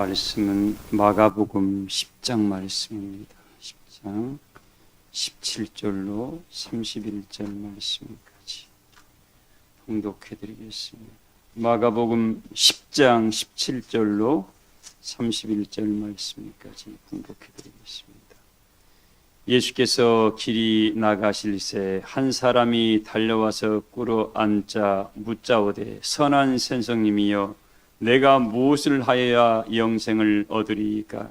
말씀은 마가복음 10장 말씀입니다. 10장 17절로 31절 말씀까지 봉독해 드리겠습니다. 마가복음 10장 17절로 31절 말씀까지 봉독해 드리겠습니다. 예수께서 길이 나가실새 한 사람이 달려와서 꿇어 앉자 묻자오되 선한 선생님이여 내가 무엇을 하여야 영생을 얻으리이까?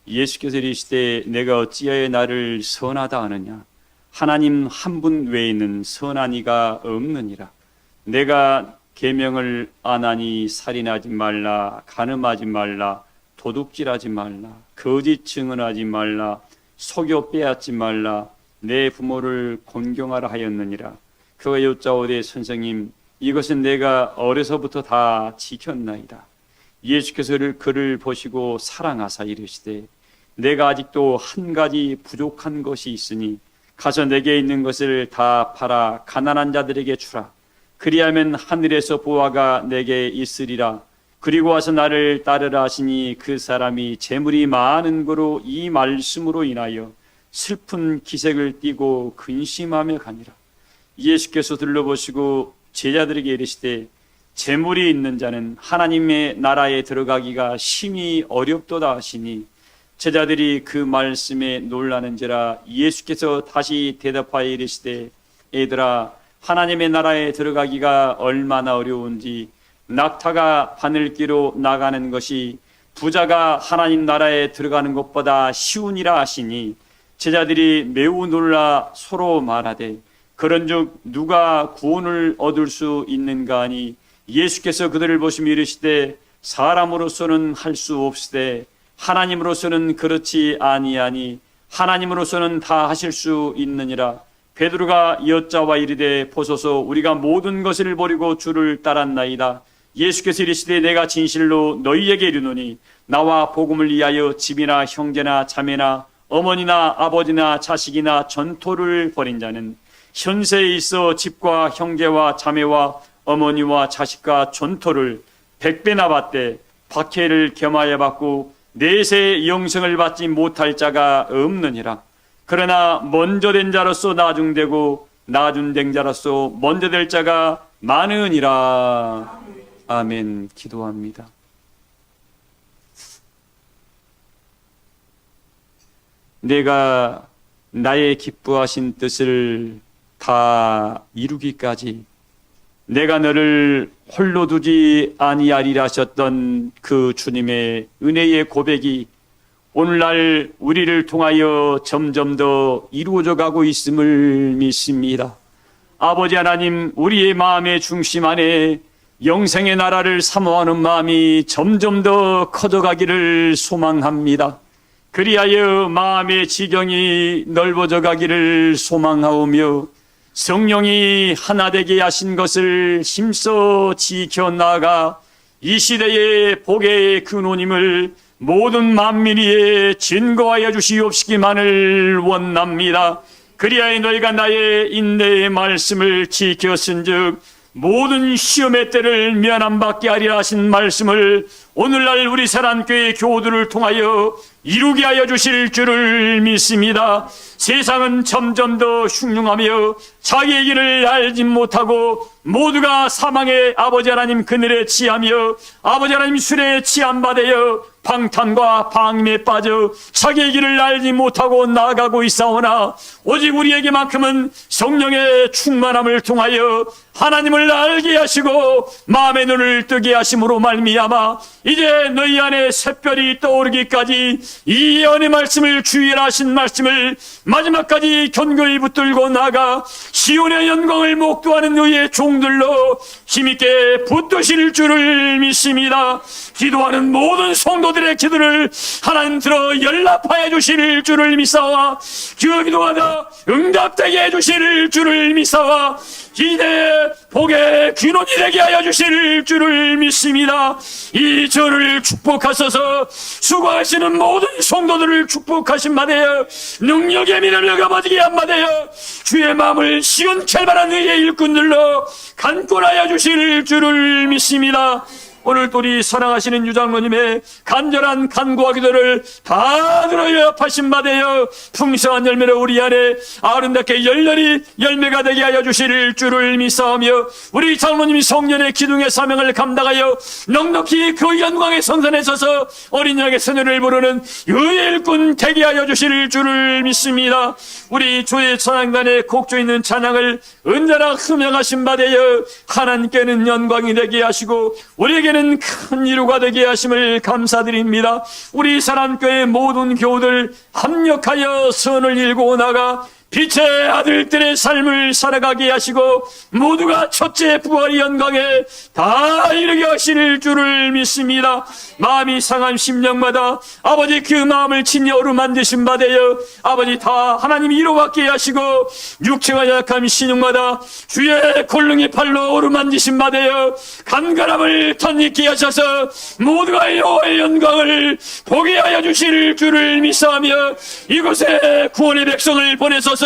예수께서 이르시되 내가 어찌하여 나를 선하다 하느냐? 하나님 한 분 외에는 선한 이가 없느니라. 내가 계명을 안 하니 살인하지 말라, 간음하지 말라, 도둑질하지 말라, 거짓 증언하지 말라, 속여 빼앗지 말라, 내 부모를 존경하라 하였느니라. 그가 여짜오되 선생님 이것은 내가 어려서부터 다 지켰나이다. 예수께서 그를 보시고 사랑하사 이르시되 내가 아직도 한 가지 부족한 것이 있으니 가서 내게 있는 것을 다 팔아 가난한 자들에게 주라. 그리하면 하늘에서 보화가 내게 있으리라. 그리고 와서 나를 따르라 하시니 그 사람이 재물이 많은 거로 이 말씀으로 인하여 슬픈 기색을 띠고 근심하며 가니라. 예수께서 둘러보시고 제자들에게 이르시되 재물이 있는 자는 하나님의 나라에 들어가기가 심히 어렵도다 하시니 제자들이 그 말씀에 놀라는지라. 예수께서 다시 대답하여 이르시되 얘들아 하나님의 나라에 들어가기가 얼마나 어려운지 낙타가 바늘기로 나가는 것이 부자가 하나님 나라에 들어가는 것보다 쉬우니라 하시니 제자들이 매우 놀라 서로 말하되 그런즉 누가 구원을 얻을 수 있는가 하니 예수께서 그들을 보시며 이르시되 사람으로서는 할 수 없으되 하나님으로서는 그렇지 아니하니 하나님으로서는 다 하실 수 있느니라. 베드로가 여짜와 이르되 보소서 우리가 모든 것을 버리고 주를 따랐나이다. 예수께서 이르시되 내가 진실로 너희에게 이르노니 나와 복음을 위하여 집이나 형제나 자매나 어머니나 아버지나 자식이나 전토를 벌인 자는 현세에 있어 집과 형제와 자매와 어머니와 자식과 전토를 100배나 받되 박해를 겸하여 받고 내세 영생을 받지 못할 자가 없느니라. 그러나 먼저 된 자로서 나중되고 나중된 자로서 먼저 될 자가 많으니라. 아멘. 기도합니다. 내가 나의 기뻐하신 뜻을 다 이루기까지 내가 너를 홀로 두지 아니하리라 하셨던 그 주님의 은혜의 고백이 오늘날 우리를 통하여 점점 더 이루어져 가고 있음을 믿습니다. 아버지 하나님, 우리의 마음의 중심 안에 영생의 나라를 사모하는 마음이 점점 더 커져가기를 소망합니다. 그리하여 마음의 지경이 넓어져 가기를 소망하오며 성령이 하나 되게 하신 것을 힘써 지켜나가 이 시대의 복의 근원임을 모든 만민 위에 증거하여 주시옵시기만을 원합니다. 그리하여 너희가 나의 인내의 말씀을 지켰은즉 모든 시험의 때를 면함받게 하리라 하신 말씀을 오늘날 우리 사랑교회 교우들을 통하여 이루게 하여 주실 줄을 믿습니다. 세상은 점점 더 흉흉하며 자기의 길을 알지 못하고 모두가 사망의 아버지 하나님 그늘에 취하며 아버지 하나님 술에 취함받아여 방탄과 방임에 빠져 자기의 길을 알지 못하고 나아가고 있사오나 오직 우리에게만큼은 성령의 충만함을 통하여 하나님을 알게 하시고 마음의 눈을 뜨게 하심으로 말미암아 이제 너희 안에 샛별이 떠오르기까지 이 예언의 말씀을 주의하신 말씀을 마지막까지 견고히 붙들고 나가 시온의 영광을 목도하는 너희의 종들로 힘있게 붙드실 줄을 믿습니다. 기도하는 모든 성도들의 기도를 하나님 들어 연락하여 주실 줄을 믿사와 그 기도하다 응답되게 해주실 줄을 믿사와 기대의 복의 근원이 되게 하여 주실 줄을 믿습니다. 이 절을 축복하소서. 수고하시는 모든 성도들을 축복하신 바되어 능력의 민을 가봐지게 한 바되어 주의 마음을 시온철만한 의의 일꾼들로 간권하여 주실 줄을 믿습니다. 오늘도 우리 사랑하시는 유장로님의 간절한 간구와 기도를 다 들어요 파신 받아요 풍성한 열매로 우리 안에 아름답게 열렬히 열매가 되게 하여 주실 줄을 믿사오며, 우리 장로님이 성년의 기둥의 사명을 감당하여 넉넉히 그 영광의 성산에 서서 어린 양의 선율을 부르는 의의 일꾼 되게 하여 주실 줄을 믿습니다. 우리 주의 찬양단에 곡조 있는 찬양을 언제나 흠양하신 바 되어 하나님께는 영광이 되게 하시고 우리에게는 큰 이루가 되게 하심을 감사드립니다. 우리 사랑교회 모든 교우들 합력하여 선을 일고 나가 빛의 아들들의 삶을 살아가게 하시고 모두가 첫째 부활의 영광에 다 이르게 하실 줄을 믿습니다. 마음이 상한 심령마다 아버지 그 마음을 친히 어루만드신 바 되어 아버지 다 하나님이 이루받게 하시고 육체가 약한 신용마다 주의 골능의 팔로 어루만드신 바 되어 간가람을 덧입게 하셔서 모두가 여호와의 영광을 보게 하여 주실 줄을 믿사오며, 이곳에 구원의 백성을 보내소서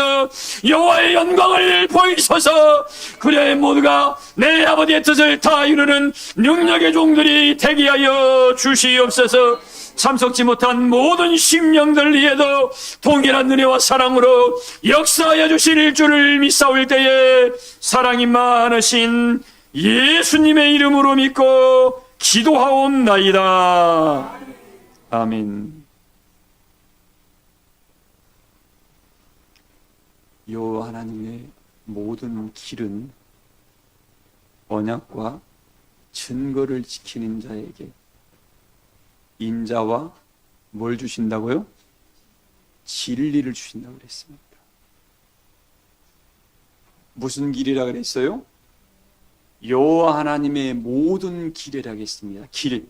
여호와의 영광을 보이소서. 그래 모두가 내 아버지의 뜻을 다 이루는 능력의 종들이 되게 하여 주시옵소서. 참석지 못한 모든 심령들 위에도 동일한 은혜와 사랑으로 역사하여 주실 줄을 믿사올 때에 사랑이 많으신 예수님의 이름으로 믿고 기도하옵나이다. 아멘. 여호와 하나님의 모든 길은 언약과 증거를 지키는 자에게 인자와 뭘 주신다고요? 진리를 주신다고 그랬습니다. 무슨 길이라 그랬어요? 여호와 하나님의 모든 길이라 했습니다. 길.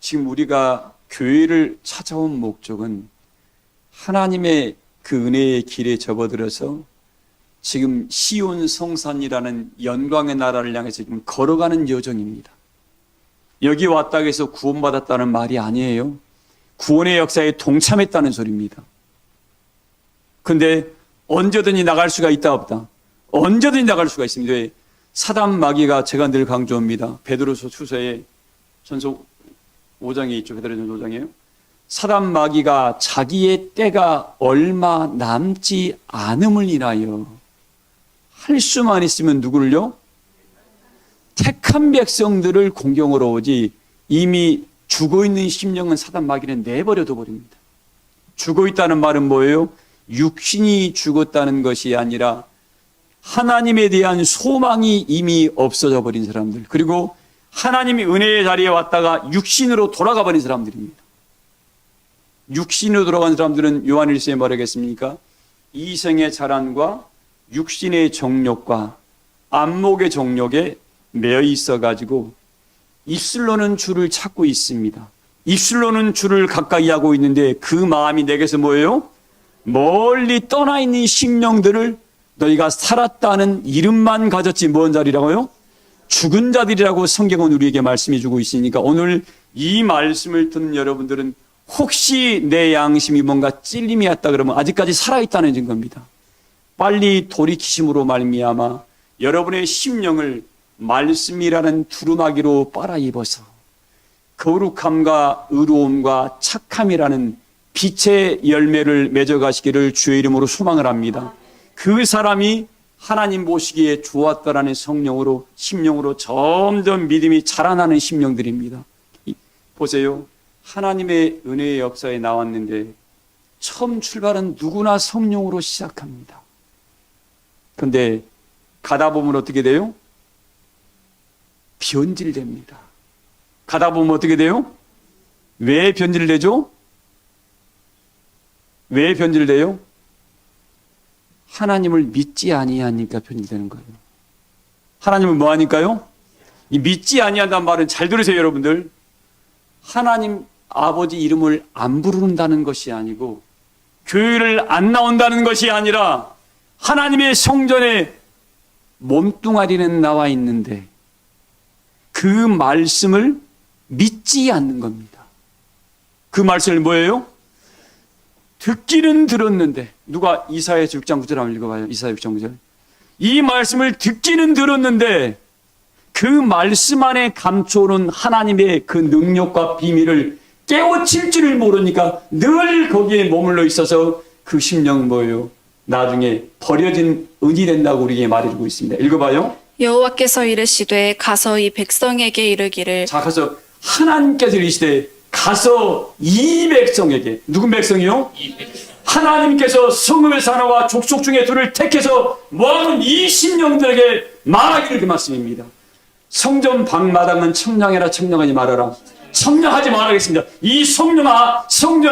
지금 우리가 교회를 찾아온 목적은 하나님의 그 은혜의 길에 접어들어서 지금 시온 성산이라는 영광의 나라를 향해서 지금 걸어가는 여정입니다. 여기 왔다고 해서 구원받았다는 말이 아니에요. 구원의 역사에 동참했다는 소리입니다. 근데 언제든지 나갈 수가 있다 없다? 언제든지 나갈 수가 있습니다. 왜? 사단 마귀가, 제가 늘 강조합니다. 베드로서 추서에 전서 5장에 있죠. 베드로전서 5장이에요. 사단 마귀가 자기의 때가 얼마 남지 않음을 인하여 할 수만 있으면 누구를요? 택한 백성들을 공경으로 오지, 이미 죽어있는 심령은 사단 마귀는 내버려둬 버립니다. 죽어있다는 말은 뭐예요? 육신이 죽었다는 것이 아니라 하나님에 대한 소망이 이미 없어져 버린 사람들, 그리고 하나님이 은혜의 자리에 왔다가 육신으로 돌아가 버린 사람들입니다. 육신으로 돌아간 사람들은 요한일서에 뭐라겠습니까? 이생의 자란과 육신의 정욕과 안목의 정욕에 매여 있어가지고 입술로는 주를 찾고 있습니다. 입술로는 주를 가까이 하고 있는데 그 마음이 내게서 뭐예요? 멀리 떠나 있는 심령들을 너희가 살았다는 이름만 가졌지 뭔 자리라고요? 죽은 자들이라고 성경은 우리에게 말씀해 주고 있으니까 오늘 이 말씀을 듣는 여러분들은 혹시 내 양심이 뭔가 찔림이 왔다 그러면 아직까지 살아있다는 증거입니다. 빨리 돌이키심으로 말미암아 여러분의 심령을 말씀이라는 두루마기로 빨아입어서 거룩함과 의로움과 착함이라는 빛의 열매를 맺어가시기를 주의 이름으로 소망을 합니다. 그 사람이 하나님 보시기에 좋았다라는 성령으로, 심령으로 점점 믿음이 자라나는 심령들입니다. 보세요. 하나님의 은혜의 역사에 나왔는데 처음 출발은 누구나 성령으로 시작합니다. 그런데 가다 보면 어떻게 돼요? 변질됩니다. 가다 보면 어떻게 돼요? 왜 변질되죠? 왜 변질돼요? 하나님을 믿지 아니하니까 변질되는 거예요. 하나님을 뭐 하니까요? 이 믿지 아니한다는 말은 잘 들으세요, 여러분들. 하나님 아버지 이름을 안 부른다는 것이 아니고 교회를 안 나온다는 것이 아니라 하나님의 성전에 몸뚱아리는 나와 있는데 그 말씀을 믿지 않는 겁니다. 그 말씀을 뭐예요? 듣기는 들었는데, 누가 이사야서 6장 9절 한번 읽어봐요. 이사야 6장 9절. 이 말씀을 듣기는 들었는데 그 말씀 안에 감춰오는 하나님의 그 능력과 비밀을 깨우칠 줄을 모르니까 늘 거기에 머물러 있어서 그 심령 뭐예요? 나중에 버려진 은이 된다고 우리에게 말해주고 있습니다. 읽어봐요. 여호와께서 이르시되 가서 이 백성에게 이르기를. 자, 가서 하나님께서 이르시되 가서 이 백성에게. 누군 백성이요? 하나님께서 성읍에서 하나와 족속 중에 둘을 택해서 모아놓은 이 심령들에게 말하기를 그 말씀입니다. 성전 방마당은 청량해라 청량하지 말아라. 청량하지 말아야겠습니다. 이 성전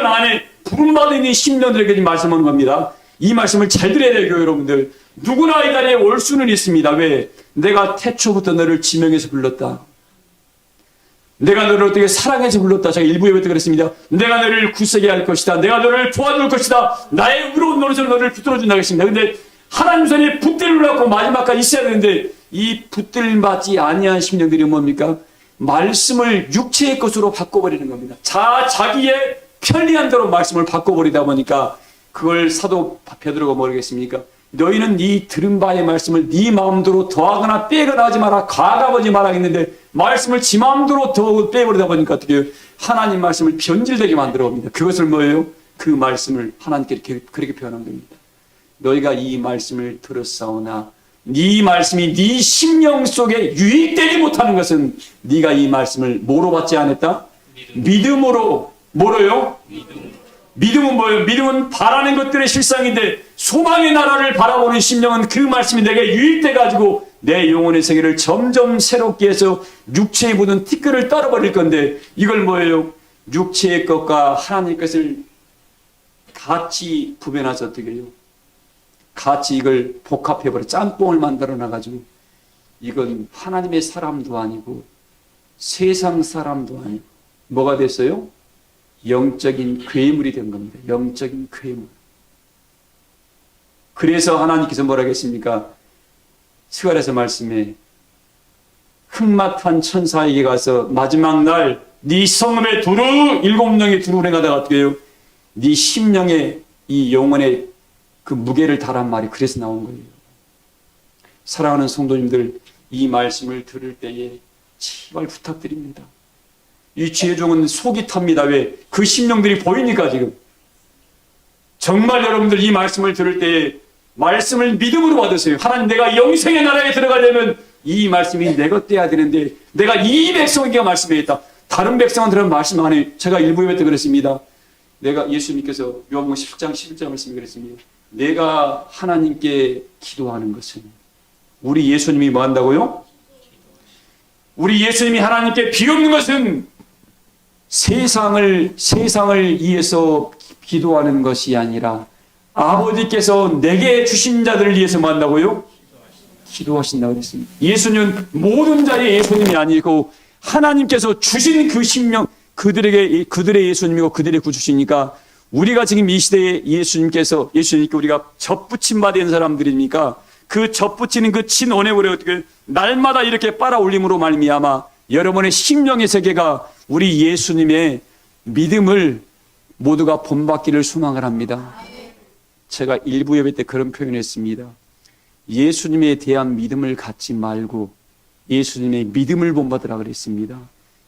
안에 부름받은 이 심령들에게 말씀하는 겁니다. 이 말씀을 잘 들어야 돼요, 여러분들. 누구나 이 자리에 올 수는 있습니다. 왜? 내가 태초부터 너를 지명해서 불렀다. 내가 너를 어떻게 사랑해서 불렀다. 제가 일부 예배 때 그랬습니다. 내가 너를 굳세게 할 것이다. 내가 너를 도와줄 것이다. 나의 의로운 노릇으로 너를 붙들어준다 하겠습니다. 근데 하나님 손에 붙들을 놓고 마지막까지 있어야 되는데 이 붙들받지 아니한 심령들이 뭡니까? 말씀을 육체의 것으로 바꿔버리는 겁니다. 자기의 편리한 대로 말씀을 바꿔버리다 보니까 그걸 사도 베드로가 모르겠습니까? 너희는 이 들은 바의 말씀을 네 마음대로 더하거나 빼거나 하지 마라. 가가보지 마라 했는데 말씀을 지 마음대로 더 빼버리다 보니까 어떻게 해요? 하나님 말씀을 변질되게 만들어 옵니다. 그것을 뭐예요? 그 말씀을 하나님께 그렇게 표현한 겁니다. 너희가 이 말씀을 들었사오나 네 말씀이 네 심령 속에 유익되지 못하는 것은 네가 이 말씀을 뭐로 받지 않았다? 믿음으로. 뭐로요? 믿음은 뭐예요? 믿음은 바라는 것들의 실상인데 소망의 나라를 바라보는 심령은 그 말씀이 내게 유익돼 가지고 내 영혼의 세계를 점점 새롭게 해서 육체에 묻은 티끌을 떨어버릴 건데 이걸 뭐예요? 육체의 것과 하나님의 것을 같이 구별해서 어떻게 해요? 같이 이걸 복합해버려 짬뽕을 만들어 놔가지고 이건 하나님의 사람도 아니고 세상 사람도 아니고 뭐가 됐어요? 영적인 괴물이 된 겁니다. 영적인 괴물. 그래서 하나님께서 뭐라고 했습니까? 스가랴서 말씀에 흑마탄 천사에게 가서 마지막 날 네 성읍에 두루 7명의 두루 행하다가 어떻게 해요? 네 심령에 이 영혼의 그 무게를 달한 말이 그래서 나온 거예요. 사랑하는 성도님들, 이 말씀을 들을 때에 제발 부탁드립니다. 이 지혜종은 속이 탑니다. 왜? 그 심령들이 보이니까 지금. 정말 여러분들 이 말씀을 들을 때에 말씀을 믿음으로 받으세요. 하나님, 내가 영생의 나라에 들어가려면 이 말씀이 내 것 돼야 되는데 내가 이 백성에게 말씀해야겠다. 다른 백성한테는 말씀 안 해요. 제가 일부 예배 때 그랬습니다. 내가 예수님께서 요한복음 10장 11절 말씀이 그랬습니다. 내가 하나님께 기도하는 것은 우리 예수님이 뭐 한다고요? 우리 예수님이 하나님께 비옵는 것은 세상을 위해서 기도하는 것이 아니라 아버지께서 내게 주신 자들을 위해서 뭐 한다고요? 기도하신다고 그랬습니다. 예수님은 모든 자의 예수님이 아니고 하나님께서 주신 그 심령, 그들의 예수님이고 그들의 구주시니까 우리가 지금 이 시대에 예수님께 우리가 접붙임 받은 사람들이니까 그 접붙이는 그 친언약을 어떻게 날마다 이렇게 빨아올림으로 말미암아 여러분의 심령의 세계가 우리 예수님의 믿음을 모두가 본받기를 소망을 합니다. 제가 일부 예배 때 그런 표현했습니다. 예수님에 대한 믿음을 갖지 말고 예수님의 믿음을 본받으라 그랬습니다.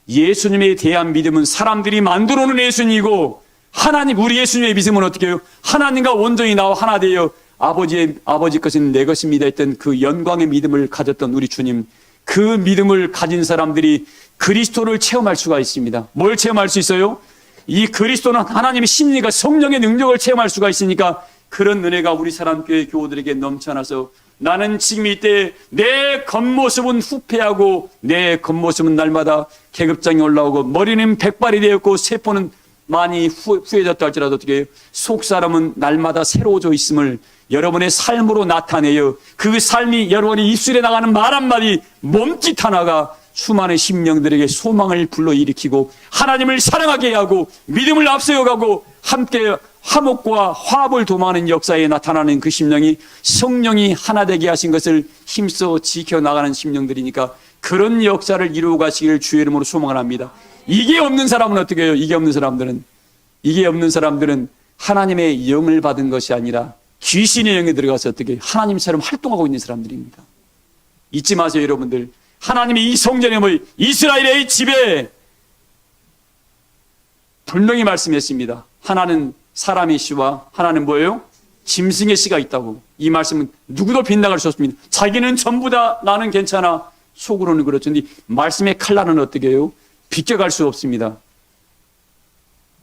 예수님에 대한 믿음은 사람들이 만들어 놓은 예수님이고 하나님, 우리 예수님의 믿음은 어떻게 해요? 하나님과 온전히 나와 하나 되어 아버지 것은 내 것입니다 했던 그 영광의 믿음을 가졌던 우리 주님, 그 믿음을 가진 사람들이 그리스도를 체험할 수가 있습니다. 뭘 체험할 수 있어요? 이 그리스도는 하나님의 심리가 성령의 능력을 체험할 수가 있으니까 그런 은혜가 우리 사랑교회 교우들에게 넘쳐나서 나는 지금 이때 내 겉모습은 후패하고 내 겉모습은 날마다 계급장이 올라오고 머리는 백발이 되었고 세포는 많이 후해졌다 할지라도 어떻게 해요? 속사람은 날마다 새로워져 있음을 여러분의 삶으로 나타내요. 그 삶이 여러분의 입술에 나가는 말 한마디, 몸짓 하나가 수많은 심령들에게 소망을 불러일으키고 하나님을 사랑하게 하고 믿음을 앞세워가고 함께 화목과 화합을 도모하는 역사에 나타나는 그 심령이 성령이 하나 되게 하신 것을 힘써 지켜나가는 심령들이니까 그런 역사를 이루어 가시기를 주의 이름으로 소망을 합니다. 이게 없는 사람은 어떻게 해요? 이게 없는 사람들은 하나님의 영을 받은 것이 아니라 귀신의 영에 들어가서 어떻게 하나님처럼 활동하고 있는 사람들입니다. 잊지 마세요, 여러분들. 하나님이 이 성전에 뭐 이스라엘의 집에 분명히 말씀했습니다. 하나는 사람의 씨와 하나는 뭐예요? 짐승의 씨가 있다고. 이 말씀은 누구도 빗나갈 수 없습니다. 자기는 전부 다 나는 괜찮아. 속으로는 그렇죠. 근데 말씀의 칼날은 어떻게 해요? 비껴갈 수 없습니다.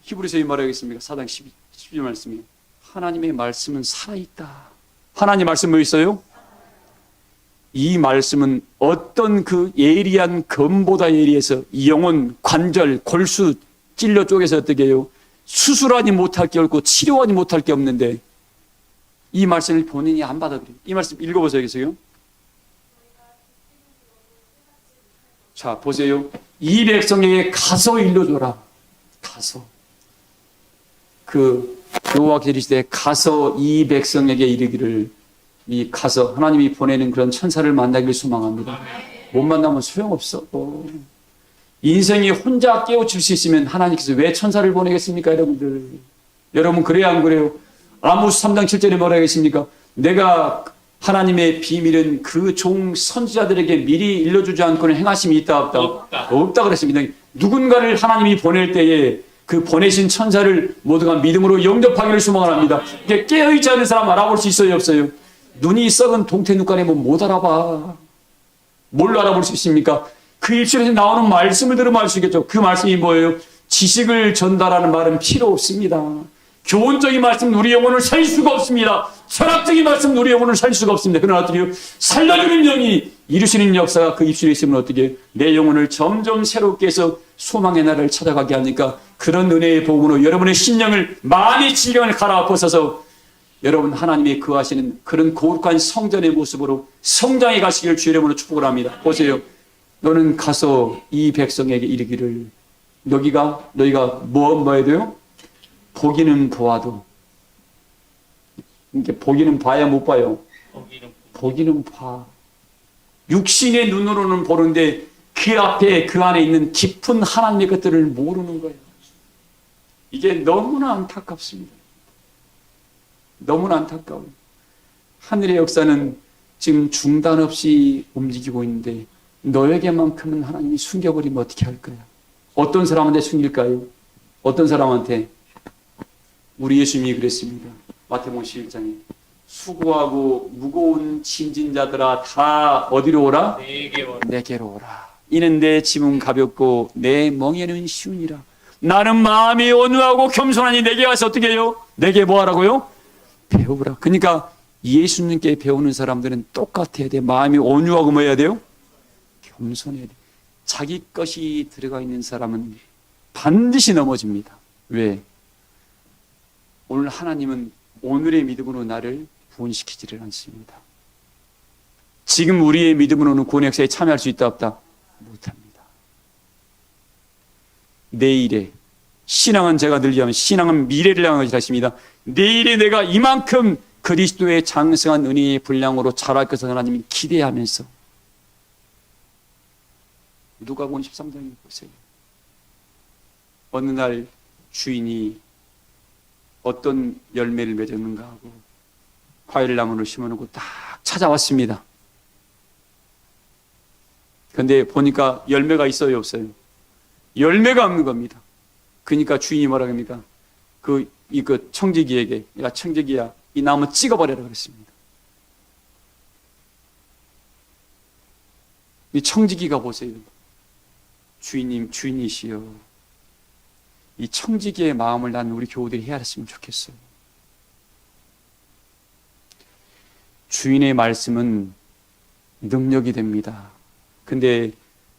히브리서에 말하겠습니까? 4장 12절 말씀이에요. 하나님의 말씀은 살아있다. 하나님 말씀 뭐 있어요? 이 말씀은 어떤 그 예리한 검보다 예리해서 영혼, 관절, 골수 찔러 쪼개서 어떻게 해요? 수술하지 못할 게 없고 치료하지 못할 게 없는데 이 말씀을 본인이 안 받아들여요. 이 말씀 읽어보세요. 계세요? 자, 보세요. 이 백성에게 가서 일러줘라. 가서. 그 여호와 계시되 가서 이 백성에게 이르기를, 이 가서 하나님이 보내는 그런 천사를 만나기를 소망합니다. 못 만나면 소용없어. 인생이 혼자 깨우칠 수 있으면 하나님께서 왜 천사를 보내겠습니까, 여러분들? 여러분 그래요, 안 그래요? 아모스 3장 7절에 뭐라 하겠습니까? 내가 하나님의 비밀은 그 종 선지자들에게 미리 일러주지 않고는 행하심이 있다 없다? 없다 그랬습니다. 누군가를 하나님이 보낼 때에 그 보내신 천사를 모두가 믿음으로 영접하기를 소망합니다. 깨어있지 않은 사람 알아볼 수 있어요, 없어요? 눈이 썩은 동태 눈깔에 못 알아봐. 뭘 알아볼 수 있습니까? 그 입술에서 나오는 말씀을 들으면 알 수 있겠죠. 그 말씀이 뭐예요? 지식을 전달하는 말은 필요 없습니다. 교훈적인 말씀은 우리 영혼을 살 수가 없습니다. 철학적인 말씀은 우리 영혼을 살 수가 없습니다. 그러나 어떻게 살려주는 영이 이루시는 역사가 그 입술에 있으면 어떻게 내 영혼을 점점 새롭게 해서 소망의 날을 찾아가게 하니까 그런 은혜의 복으로 여러분의 심령을 많이 질병을 갈아엎어서서 여러분 하나님이 거하시는 그런 거룩한 성전의 모습으로 성장해 가시기를 주의 이름으로 축복을 합니다. 보세요. 너는 가서 이 백성에게 이르기를, 너희가 뭐 해야 돼요? 보기는 보아도, 이렇게 보기는 봐야 못 봐요. 보기는 봐. 육신의 눈으로는 보는데 그 앞에 그 안에 있는 깊은 하나님의 것들을 모르는 거예요. 이게 너무나 안타깝습니다. 너무나 안타까워요. 하늘의 역사는 지금 중단 없이 움직이고 있는데 너에게만큼은 하나님이 숨겨버리면 어떻게 할 거야? 어떤 사람한테 숨길까요? 어떤 사람한테? 우리 예수님이 그랬습니다. 마태복음 11장에 수고하고 무거운 짐진 자들아 다 어디로 오라? 내게로 오라. 이는 내 짐은 가볍고 내 멍에는 쉬우니라. 나는 마음이 온유하고 겸손하니 내게 와서 어떻게 해요? 내게 뭐 하라고요? 배우라. 그러니까 예수님께 배우는 사람들은 똑같아야 돼. 마음이 온유하고 뭐 해야 돼요? 겸손해야 돼. 자기 것이 들어가 있는 사람은 반드시 넘어집니다. 왜? 오늘 하나님은 오늘의 믿음으로 나를 구원시키지를 않습니다. 지금 우리의 믿음으로는 구원 역사에 참여할 수 있다 없다? 못합니다. 내일에 신앙은 제가 늘 얘기하면 신앙은 미래를 향한 것이라 했습니다. 내일에 내가 이만큼 그리스도의 장성한 은혜의 분량으로 자랄 것을 하나님이 기대하면서 누가복음 13장에 보세요. 어느 날 주인이 어떤 열매를 맺었는가 하고 과일나무를 심어놓고 딱 찾아왔습니다. 그런데 보니까 열매가 있어요, 없어요? 열매가 없는 겁니다. 그러니까 주인이 뭐라 합니까? 이거 청지기에게, 야 청지기야, 이 나무 찍어버려라 그랬습니다. 이 청지기가 보세요. 주인님, 주인이시여. 이 청지기의 마음을 나는 우리 교우들이 헤아렸으면 좋겠어요. 주인의 말씀은 능력이 됩니다. 근데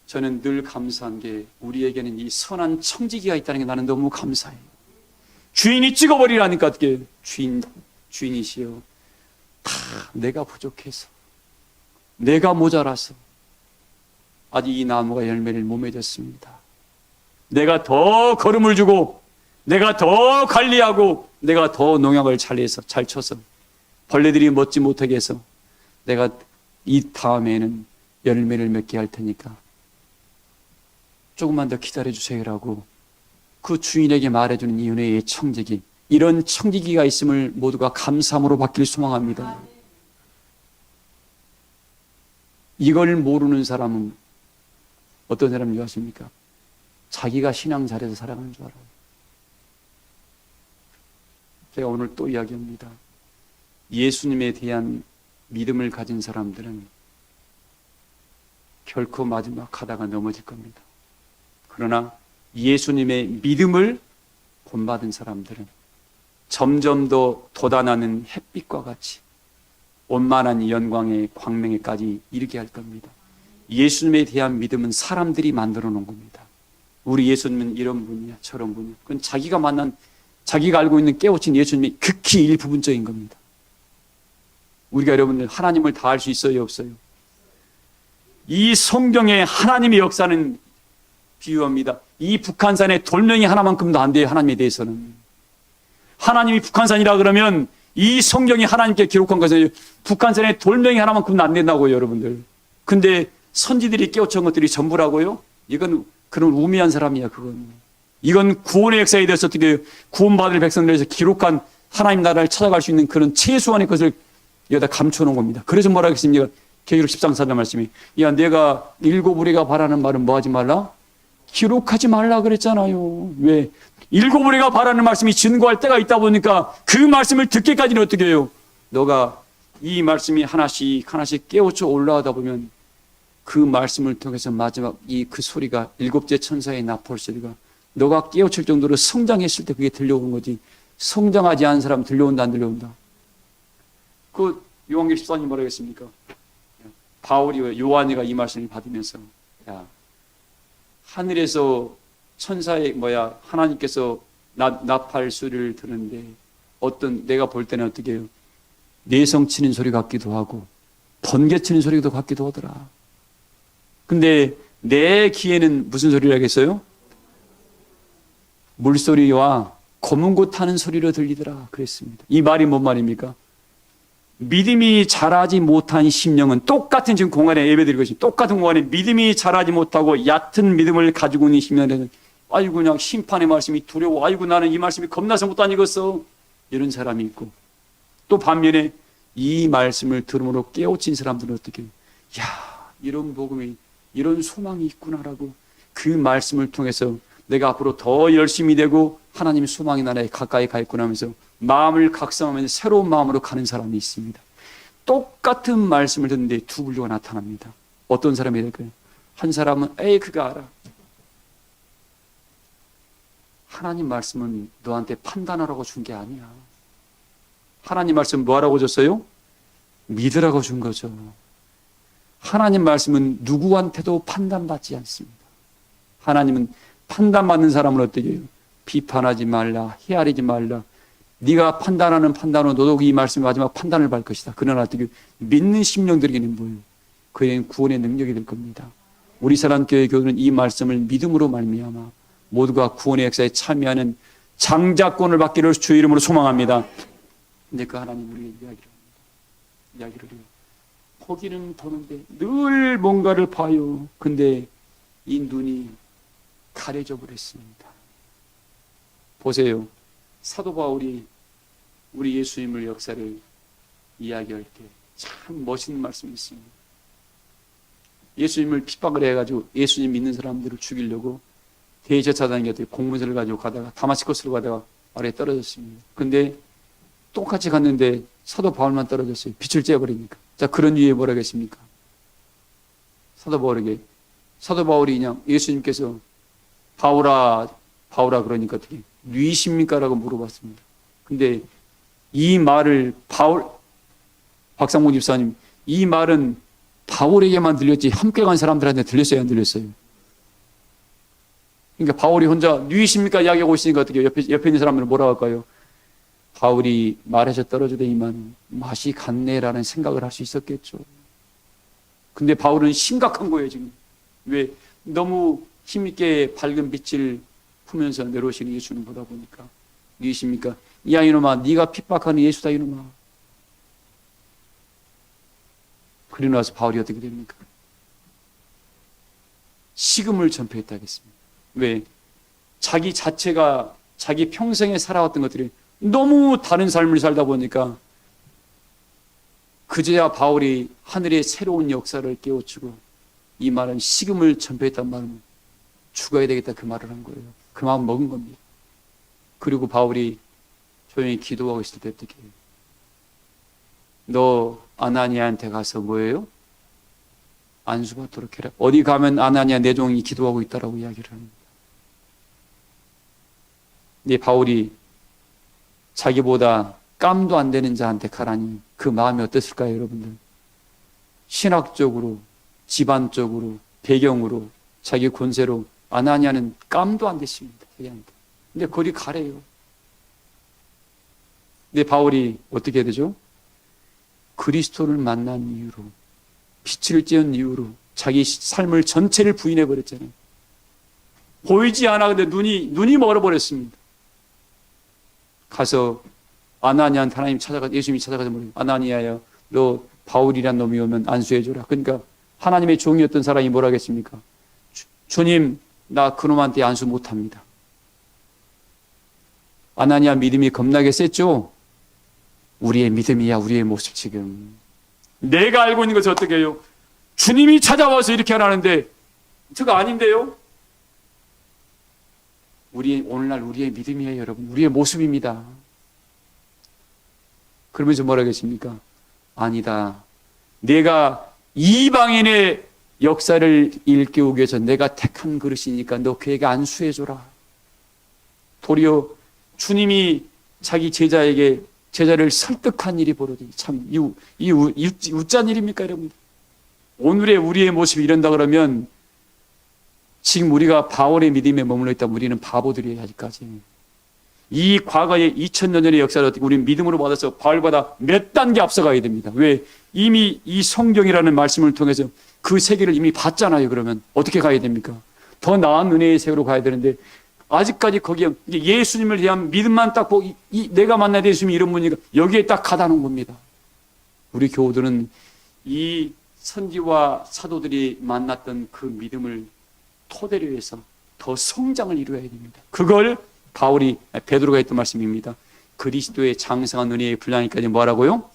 저는 늘 감사한 게 우리에게는 이 선한 청지기가 있다는 게 나는 너무 감사해요. 주인이 찍어버리라니까 어떻게 주인이시여. 다 내가 부족해서, 내가 모자라서 아직 이 나무가 열매를 못 맺었습니다. 내가 더 거름을 주고 내가 더 관리하고 내가 더 농약을 잘 쳐서 벌레들이 먹지 못하게 해서 내가 이 다음에는 열매를 맺게 할 테니까 조금만 더 기다려주세요라고 그 주인에게 말해주는 이 은혜의 청지기, 이런 청지기가 있음을 모두가 감사함으로 받기를 소망합니다. 이걸 모르는 사람은 어떤 사람이 좋아하십니까? 자기가 신앙 잘해서 사랑하는 줄 알아요. 제가 오늘 또 이야기합니다. 예수님에 대한 믿음을 가진 사람들은 결코 마지막 가다가 넘어질 겁니다. 그러나 예수님의 믿음을 본받은 사람들은 점점 더 돋아나는 햇빛과 같이 원만한 영광의 광명에까지 이르게 할 겁니다. 예수님에 대한 믿음은 사람들이 만들어 놓은 겁니다. 우리 예수님은 이런 분이야, 저런 분이야. 그건 자기가 만난, 자기가 알고 있는 깨우친 예수님이 극히 일부분적인 겁니다. 우리가 여러분들 하나님을 다 알 수 있어요, 없어요? 이 성경에 하나님의 역사는 비유합니다. 이 북한산에 돌멩이 하나만큼도 안 돼요, 하나님에 대해서는. 하나님이 북한산이라 그러면 이 성경이 하나님께 기록한 것은 북한산에 돌멩이 하나만큼도 안 된다고요, 여러분들. 근데 선지들이 깨우친 것들이 전부라고요? 이건 그런 우매한 사람이야, 그건. 이건 구원의 역사에 대해서 어떻게 구원받을 백성들에 대해서 기록한 하나님 나라를 찾아갈 수 있는 그런 최소한의 것을 여기다 감춰놓은 겁니다. 그래서 뭐라 했습니까? 계시록 13장 4절 말씀이, 야, 내가 일곱 우리가 바라는 말은 뭐 하지 말라? 기록하지 말라 그랬잖아요. 왜? 일곱 우리가 바라는 말씀이 증거할 때가 있다 보니까 그 말씀을 듣기까지는 어떻게 해요? 너가 이 말씀이 하나씩 하나씩 깨우쳐 올라가다 보면 그 말씀을 통해서 마지막 그 소리가 일곱째 천사의 나팔 소리가 너가 깨우칠 정도로 성장했을 때 그게 들려오는 거지. 성장하지 않은 사람 들려온다 안 들려온다? 그 요한계시록 14장이 뭐라고 했습니까? 바울이 요한이가 이 말씀을 받으면서, 야, 하늘에서 천사의 하나님께서 나팔 소리를 들었는데 내가 볼 때는 어떻게 해요? 내성 치는 소리 같기도 하고 번개 치는 소리도 같기도 하더라. 근데 내 귀에는 무슨 소리를 하겠어요? 물소리와 검은 고 타는 소리로 들리더라 그랬습니다. 이 말이 뭔 말입니까? 믿음이 자라지 못한 심령은 똑같은 지금 공간에 예배드리고 있습니다. 똑같은 공간에 믿음이 자라지 못하고 얕은 믿음을 가지고 있는 심령에는 아이고 그냥 심판의 말씀이 두려워, 아이고 나는 이 말씀이 겁나서 못 다니겠어, 이런 사람이 있고, 또 반면에 이 말씀을 들음으로 깨우친 사람들은 어떻게 해요? 야, 이런 복음이 이런 소망이 있구나라고 그 말씀을 통해서 내가 앞으로 더 열심히 되고 하나님의 소망의 나라에 가까이 가 있구나 하면서 마음을 각성하면서 새로운 마음으로 가는 사람이 있습니다. 똑같은 말씀을 듣는데 두 분류가 나타납니다. 어떤 사람이 될까요? 한 사람은 에이 그가 알아. 하나님 말씀은 너한테 판단하라고 준 게 아니야. 하나님 말씀 뭐하라고 줬어요? 믿으라고 준 거죠. 하나님 말씀은 누구한테도 판단받지 않습니다. 하나님은 판단받는 사람을 어떻게 해요? 비판하지 말라, 헤아리지 말라. 네가 판단하는 판단으로 너도 이 말씀의 마지막 판단을 받을 것이다. 그러나 어떻게 믿는 심령들에게는 뭐예요? 그에게는 구원의 능력이 될 겁니다. 우리 사랑교회 교회는 이 말씀을 믿음으로 말미암아 모두가 구원의 역사에 참여하는 장자권을 받기를 주의 이름으로 소망합니다. 근데 그 하나님 우리에게 이야기를 해요. 보기는 보는데 늘 뭔가를 봐요. 근데 이 눈이 가려져 버렸습니다. 보세요. 사도 바울이 우리 예수님의 역사를 이야기할 때 참 멋있는 말씀이 있습니다. 예수님을 핍박을 해가지고 예수님 믿는 사람들을 죽이려고 대제사장이 공문서를 가지고 가다가 다마스커스로 가다가 아래에 떨어졌습니다. 근데 똑같이 갔는데 사도 바울만 떨어졌어요. 빛을 쬐버리니까. 자, 그런 이유에 뭐라고 했습니까? 사도 바울이 그냥 예수님께서 바울아 그러니까 어떻게 누이십니까? 라고 물어봤습니다. 근데 이 말을 박상무 집사님, 이 말은 바울에게만 들렸지 함께 간 사람들한테 들렸어요, 안 들렸어요? 그러니까 바울이 혼자 누이십니까? 이야기하고 있으니까 어떻게 옆에 있는 사람들은 뭐라고 할까요? 바울이 말에서 떨어지더니만 맛이 갔네라는 생각을 할 수 있었겠죠. 근데 바울은 심각한 거예요, 지금. 왜? 너무 힘있게 밝은 빛을 품면서 내려오시는 예수님 보다 보니까 누이십니까? 야 이놈아, 네가 핍박하는 예수다 이놈아. 그러고 나서 바울이 어떻게 됩니까? 식음을 전폐했다 하겠습니다. 왜? 자기 자체가 자기 평생에 살아왔던 것들이 너무 다른 삶을 살다 보니까 그제야 바울이 하늘의 새로운 역사를 깨우치고 이 말은 식음을 전폐했단 말은 죽어야 되겠다 그 말을 한 거예요. 그 마음 먹은 겁니다. 그리고 바울이 조용히 기도하고 있을 때 어떻게 해요? 너 아나니아한테 가서 뭐예요? 안수받도록 해라. 어디 가면 아나니아 내 종이 기도하고 있다라고 이야기를 합니다. 근데 바울이 자기보다 깜도 안 되는 자한테 가라니 그 마음이 어땠을까요, 여러분들? 신학적으로, 집안적으로, 배경으로, 자기 권세로 아나니아는 깜도 안 됐습니다. 자기한테. 근데 거기 가래요. 근데 바울이 어떻게 해야 되죠? 그리스도를 만난 이유로, 빛을 쬐은 이유로 자기 삶을 전체를 부인해 버렸잖아요. 보이지 않아. 근데 눈이 멀어버렸습니다. 가서 아나니아한테 하나님 예수님이 찾아가서 뭐래요? 아나니아야, 너 바울이란 놈이 오면 안수해줘라. 그러니까 하나님의 종이었던 사람이 뭐라 하겠습니까? 주님, 나 그놈한테 안수 못합니다. 아나니아 믿음이 겁나게 셌죠? 우리의 믿음이야, 우리의 모습 지금. 내가 알고 있는 것은 어떻게 해요? 주님이 찾아와서 이렇게 하라는데 저거 아닌데요? 오늘날 우리의 믿음이에요, 여러분. 우리의 모습입니다. 그러면서 뭐라 하겠습니까? 아니다. 내가 이방인의 역사를 일깨우기 위해서 내가 택한 그릇이니까 너 그에게 안수해줘라. 도리어 주님이 자기 제자를 설득한 일이 벌어지니 참 웃잔 일입니까, 여러분? 오늘의 우리의 모습이 이런다 그러면 지금 우리가 바울의 믿음에 머물러 있다면 우리는 바보들이에요, 아직까지. 이 과거의 2000년 전의 역사를 어떻게 우리는 믿음으로 받아서 바울보다 몇 단계 앞서가야 됩니다. 왜? 이미 이 성경이라는 말씀을 통해서 그 세계를 이미 봤잖아요. 그러면 어떻게 가야 됩니까? 더 나은 은혜의 세계로 가야 되는데 아직까지 거기에 예수님을 대한 믿음만 딱 보고 내가 만나야 될 예수님이 이런 분이니까 여기에 딱 가다는 겁니다. 우리 교우들은 이 선지와 사도들이 만났던 그 믿음을 토대로 해서 더 성장을 이루어야 됩니다. 그걸 베드로가 했던 말씀입니다. 그리스도의 장성한 은혜의 분량까지 뭐라고요?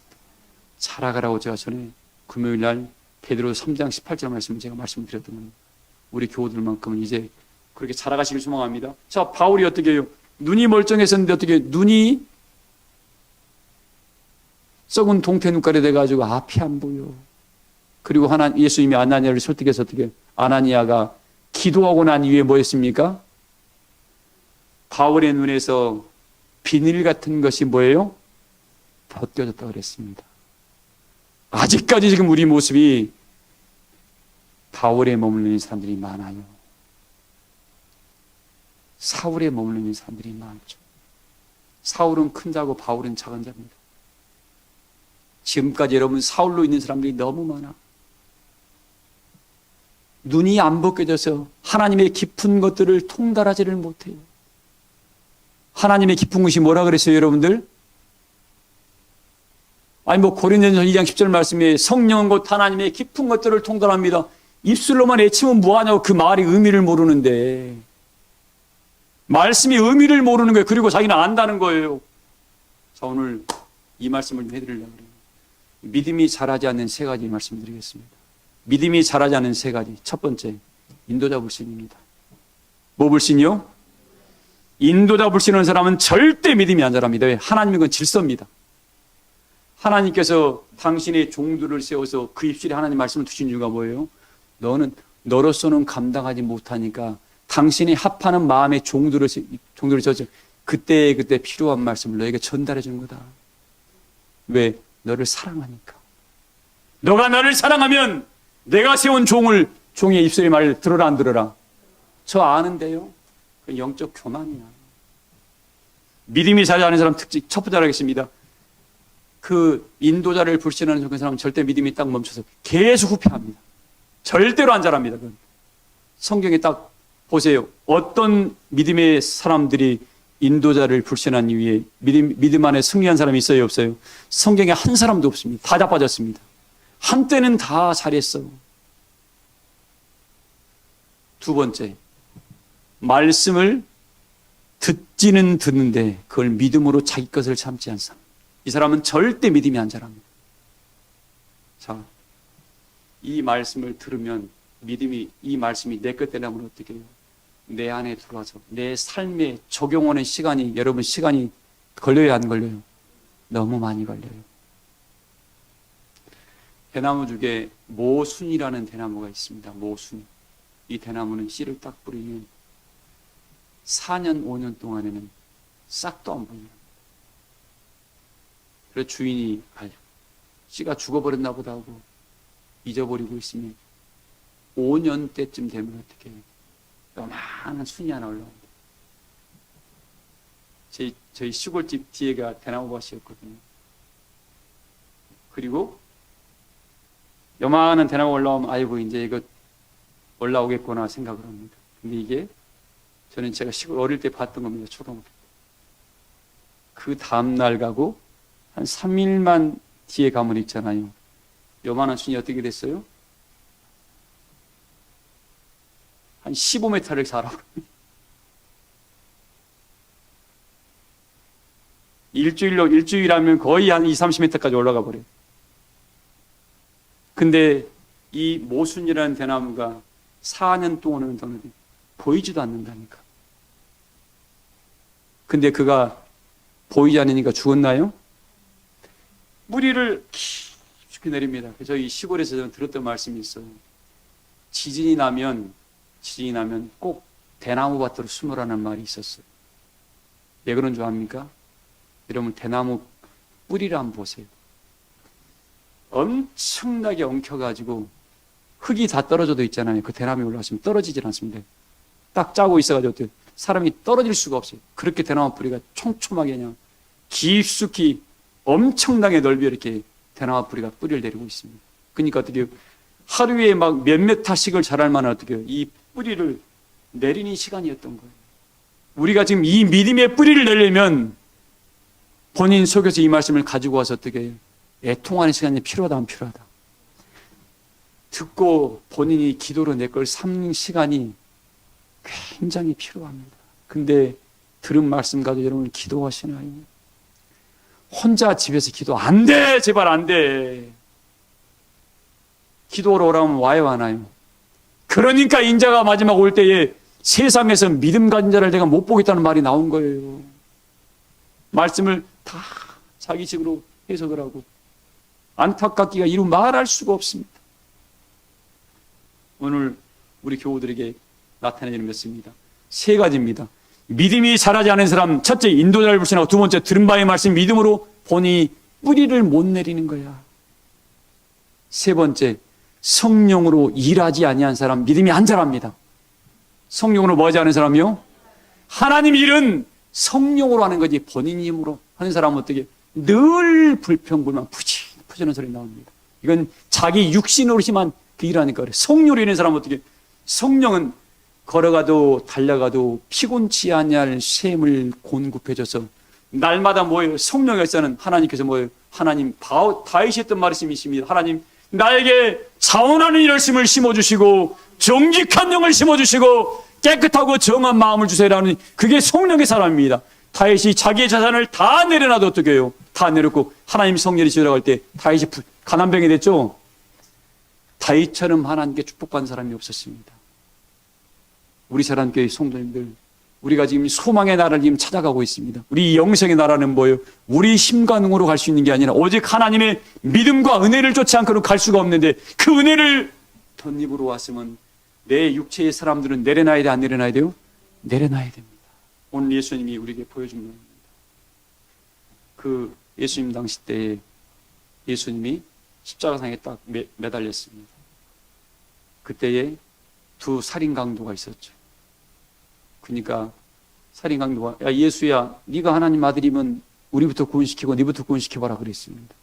자라가라고 제가 전에 금요일 날 베드로 3장 18절 말씀을 제가 말씀드렸던 겁니다. 우리 교우들만큼은 이제 그렇게 자라가시길 소망합니다. 자, 바울이 어떻게 해요? 눈이 멀쩡했었는데 어떻게 눈이 썩은 동태 눈깔이 돼가지고 앞이 안 보여. 그리고 예수님이 아나니아를 설득해서 어떻게 아나니아가 기도하고 난 이후에 뭐 했습니까? 바울의 눈에서 비늘 같은 것이 뭐예요? 벗겨졌다고 그랬습니다. 아직까지 지금 우리 모습이 바울에 머물러 사람들이 많아요. 사울에 머물러 사람들이 많죠. 사울은 큰 자고 바울은 작은 자입니다. 지금까지 여러분 사울로 있는 사람들이 너무 많아. 눈이 안 벗겨져서 하나님의 깊은 것들을 통달하지를 못해요. 하나님의 깊은 것이 뭐라 그랬어요, 여러분들? 고린도전서 2장 10절 말씀에 성령은 곧 하나님의 깊은 것들을 통달합니다. 입술로만 외치면 뭐하냐고. 그 말이 의미를 모르는데. 말씀이 의미를 모르는 거예요. 그리고 자기는 안다는 거예요. 자, 오늘 이 말씀을 해드리려고 해요. 믿음이 자라지 않는 세 가지 말씀드리겠습니다. 믿음이 자라지 않는 세 가지. 첫 번째, 인도자 불신입니다. 뭐 불신이요? 인도자 불신하는 사람은 절대 믿음이 안 자랍니다. 왜? 하나님은 건 질서입니다. 하나님께서 당신의 종들을 세워서 그 입술에 하나님 말씀을 두신 이유가 뭐예요? 너로서는 감당하지 못하니까 당신이 합하는 마음의 종들을 져서 그때 필요한 말씀을 너에게 전달해 주는 거다. 왜? 너를 사랑하니까. 너가 나를 사랑하면 내가 세운 종의 입술의 말을 들어라 안 들어라? 저 아는데요. 그 영적 교만이야. 믿음이 자라지 않은 사람 특징 첫 번째 하겠습니다. 그 인도자를 불신하는 그 사람은 절대 믿음이 딱 멈춰서 계속 후퇴합니다. 절대로 안 자랍니다. 그건. 성경에 딱 보세요. 어떤 믿음의 사람들이 인도자를 불신한 이후에 믿음 안에 승리한 사람이 있어요, 없어요? 성경에 한 사람도 없습니다. 다 자빠졌습니다. 한때는 다 잘했어. 두 번째, 말씀을 듣지는 듣는데 그걸 믿음으로 자기 것을 참지 않는 사람. 이 사람은 절대 믿음이 안 자랍니다. 자, 이 말씀을 들으면 믿음이, 이 말씀이 내 것대 나면 어떻게 해요? 내 안에 들어와서 내 삶에 적용하는 시간이, 여러분 시간이 걸려요, 안 걸려요? 너무 많이 걸려요. 대나무 중에 모순이라는 대나무가 있습니다. 모순. 이 대나무는 씨를 딱 뿌리면 4년, 5년 동안에는 싹도 안 보여요. 그래서 주인이 씨가 죽어버렸나 보다 하고 잊어버리고 있으면 5년 때쯤 되면 어떻게 해요? 요만한 순이 하나 올라옵니다. 저희 시골집 뒤에가 대나무밭이었거든요. 그리고 요만한 대나무 올라오면 아이고 이제 이거 올라오겠구나 생각을 합니다. 근데 이게 저는 제가 시골 어릴 때 봤던 겁니다. 초등학교. 그 다음날 가고 한 3일만 뒤에 가면 있잖아요. 요만한 순이 어떻게 됐어요? 한 15m를 자라고. 일주일하면 거의 한 20-30m까지 올라가 버려요. 근데 이 모순이라는 대나무가 4년 동안은 보이지도 않는다니까. 근데 그가 보이지 않으니까 죽었나요? 뿌리를 깊이 내립니다. 저희 시골에서 저는 들었던 말씀이 있어요. 지진이 나면 꼭 대나무 밭으로 숨으라는 말이 있었어요. 왜 그런 줄 압니까? 여러분 대나무 뿌리를 한번 보세요. 엄청나게 엉켜가지고 흙이 다 떨어져도 있잖아요. 그 대나무에 올라가시면 떨어지질 않습니다. 딱 짜고 있어가지고 사람이 떨어질 수가 없어요. 그렇게 대나무 뿌리가 촘촘하게 그냥 깊숙이 엄청나게 넓이 이렇게 대나무 뿌리가 뿌리를 내리고 있습니다. 그러니까 어떻게 하루에 막 몇몇 타씩을 자랄 만한 어떻게 이 뿌리를 내리는 시간이었던 거예요. 우리가 지금 이 믿음의 뿌리를 내려면 본인 속에서 이 말씀을 가지고 와서 어떻게 해요? 애통하는 시간이 필요하다, 안 필요하다. 듣고 본인이 기도로 내 걸 삼는 시간이 굉장히 필요합니다. 근데 들은 말씀 가지고 여러분 기도하시나요? 혼자 집에서 기도 안 돼! 제발 안 돼! 기도하러 오라면 와요, 안 와요? 그러니까 인자가 마지막 올 때에 세상에서 믿음 가진 자를 내가 못 보겠다는 말이 나온 거예요. 말씀을 다 자기식으로 해석을 하고 안타깝기가 이루 말할 수가 없습니다. 오늘 우리 교우들에게 나타내는 것입니다. 세 가지입니다. 믿음이 자라지 않은 사람, 첫째 인도자를 불신하고, 두 번째 들은 바의 말씀 믿음으로 본인이 뿌리를 못 내리는 거야. 세 번째 성령으로 일하지 아니한 사람 믿음이 안 자랍니다. 성령으로 뭐 하지 않은 사람이요? 하나님 일은 성령으로 하는 거지 본인 힘으로 하는 사람은 어떻게 늘 불평불만 푸지푸지하는 소리 나옵니다. 이건 자기 육신으로 심한 그 일하니까 그래. 성령으로 일하는 사람은 어떻게? 성령은 걸어가도 달려가도 피곤치 아니할 셈을 공급해줘서 날마다 뭐예요? 성령에서는 하나님께서 뭐예요? 하나님 다윗이 했던 말씀이 있습니다. 하나님 나에게 자원하는 열심을 심어주시고 정직한 영을 심어주시고 깨끗하고 정한 마음을 주세요라는 그게 성령의 사람입니다. 다윗이 자기의 재산을 다 내려놔도 어떻게 해요? 다 내렸고 하나님 성령이 지으라고 할 때 다윗이 가난병이 됐죠? 다윗처럼 하나님께 축복받은 사람이 없었습니다. 우리 사랑교회 성도님들, 우리가 지금 소망의 나라를 지금 찾아가고 있습니다. 우리 영생의 나라는 뭐예요? 우리 힘과 능으로 갈 수 있는 게 아니라 오직 하나님의 믿음과 은혜를 쫓지 않고는 갈 수가 없는데 그 은혜를 덧입으로 왔으면 내 육체의 사람들은 내려놔야 돼, 안 내려놔야 돼요? 내려놔야 됩니다. 오늘 예수님이 우리에게 보여준 겁니다. 그 예수님 당시 때에 예수님이 십자가상에 딱 매달렸습니다. 그때에 두 살인 강도가 있었죠. 그러니까 살인 강도가 야 예수야 네가 하나님 아들이면 우리부터 구원시키고 네부터 구원시켜봐라 그랬습니다.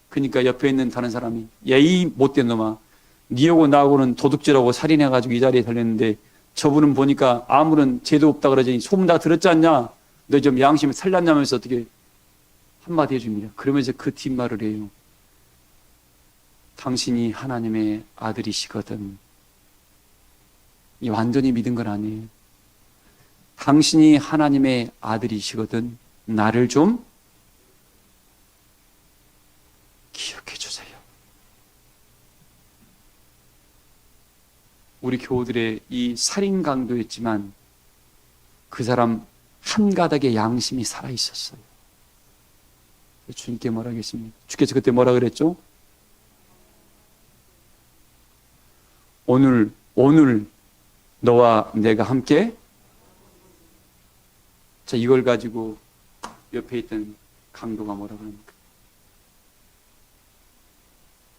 그러니까 옆에 있는 다른 사람이 야 이 못된 놈아 니하고 나하고는 도둑질하고 살인해가지고 이 자리에 달렸는데 저분은 보니까 아무런 죄도 없다 그러더니 소문 다 들었지 않냐? 너 좀 양심을 살렸냐면서 어떻게 한마디 해줍니다. 그러면서 그 뒷말을 해요. 당신이 하나님의 아들이시거든. 이 완전히 믿은 건 아니에요. 당신이 하나님의 아들이시거든. 나를 좀 기억해 주세요. 우리 교우들의 이 살인 강도였지만 그 사람 한 가닥의 양심이 살아 있었어요. 주님께 뭐라 하겠습니까? 주께서 그때 뭐라 그랬죠? 오늘 너와 내가 함께. 자, 이걸 가지고 옆에 있던 강도가 뭐라 그럽니까?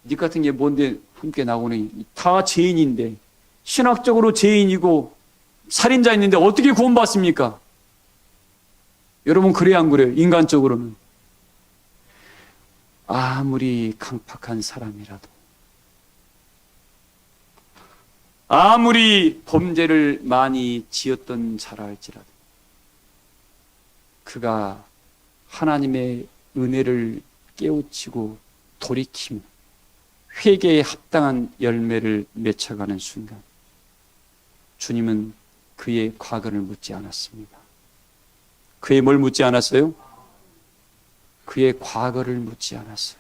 니 같은 게 뭔데 함께 나오는, 다 죄인인데, 신학적으로 죄인이고 살인자였는데 어떻게 구원받습니까? 여러분 그래요 안 그래요? 인간적으로는 아무리 강팍한 사람이라도, 아무리 범죄를 많이 지었던 자라 할지라도 그가 하나님의 은혜를 깨우치고 돌이키며 회개에 합당한 열매를 맺혀가는 순간 주님은 그의 과거를 묻지 않았습니다. 그의 뭘 묻지 않았어요? 그의 과거를 묻지 않았어요.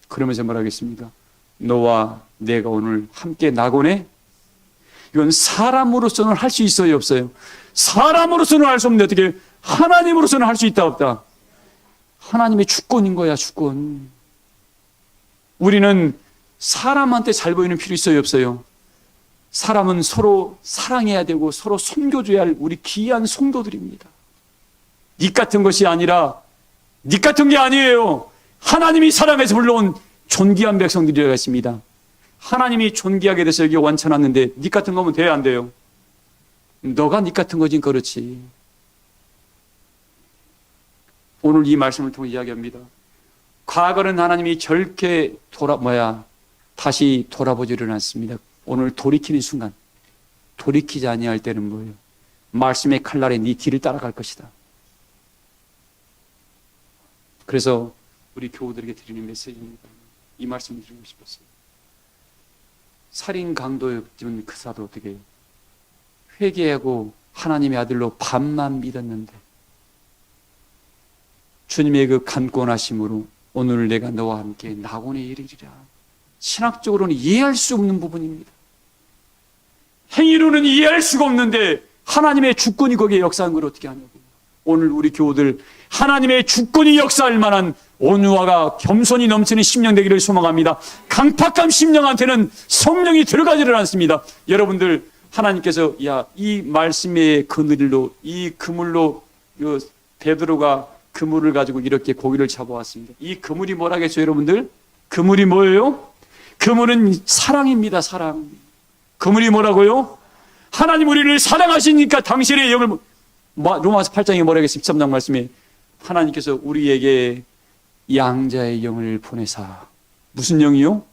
그러면서 뭐라겠습니까? 너와 내가 오늘 함께 나고네? 이건 사람으로서는 할 수 있어요, 없어요? 사람으로서는 할 수 없는데 어떻게 하나님으로서는 할 수 있다, 없다? 하나님의 주권인 거야, 주권. 우리는 사람한테 잘 보이는 필요 있어요, 없어요? 사람은 서로 사랑해야 되고 서로 섬겨줘야 할 우리 귀한 성도들입니다. 니 같은 것이 아니라, 니 같은 게 아니에요. 하나님이 사랑해서 불러온 존귀한 백성들이라고 했습니다. 하나님이 존귀하게 돼서 여기 완천왔는데 니 같은 거면 돼야 안 돼요? 너가 니 같은 거진 그렇지. 오늘 이 말씀을 통해 이야기합니다. 과거는 하나님이 절대 다시 돌아보지를 않습니다. 오늘 돌이키는 순간, 돌이키지 아니할 때는 뭐예요? 말씀의 칼날에 네 뒤를 따라갈 것이다. 그래서 우리 교우들에게 드리는 메시지입니다. 이 말씀을 드리고 싶었어요. 살인 강도였지만 그 사도 어떻게 회개하고 하나님의 아들로 반만 믿었는데 주님의 그 간권하심으로 오늘 내가 너와 함께 낙원에 이르리라. 신학적으로는 이해할 수 없는 부분입니다. 행위로는 이해할 수가 없는데 하나님의 주권이 거기에 역사한 걸 어떻게 하냐고요. 오늘 우리 교우들 하나님의 주권이 역사할 만한 온유와 겸손이 넘치는 심령 되기를 소망합니다. 강팍한 심령한테는 성령이 들어가지를 않습니다. 여러분들 하나님께서 이 말씀의 그늘로, 이 그물로 베드로가 그물을 가지고 이렇게 고기를 잡아왔습니다. 이 그물이 뭐라겠어요, 여러분들? 그물이 뭐예요? 그물은 사랑입니다, 사랑. 그물이 뭐라고요? 하나님 우리를 사랑하시니까 당신의 영을, 로마서 8장에 뭐라겠습니까? 13장 말씀에 하나님께서 우리에게 양자의 영을 보내사. 무슨 영이요?